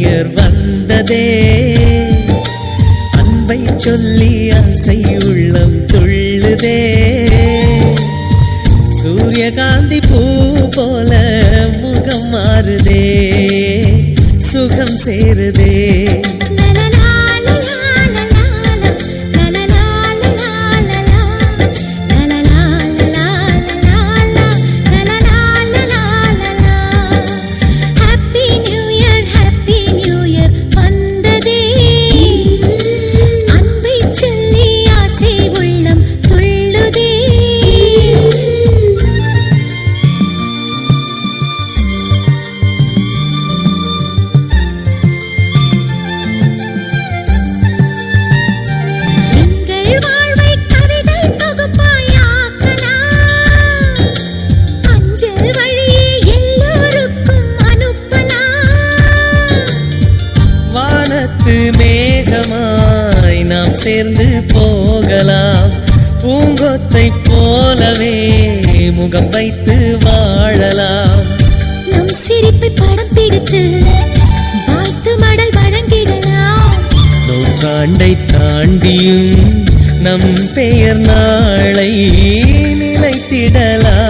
year வந்ததே அன்பை சொல்லி ஆசை உள்ளம் துள்ளுதே சூரியகாந்தி பூ போல முகம் மாறுதே சுகம் சேருதே மேகமாய் நாம் சேர்ந்து போகலாம் பூங்கொத்தை போலவே முகம் வைத்து வாழலாம் நம் சிரிப்பை படம் பிடித்து வாழ்த்து மடல் வழங்கிடலாம் நூற்றாண்டை தாண்டியும் நம் பெயர் நாளை நிலைத்திடலாம்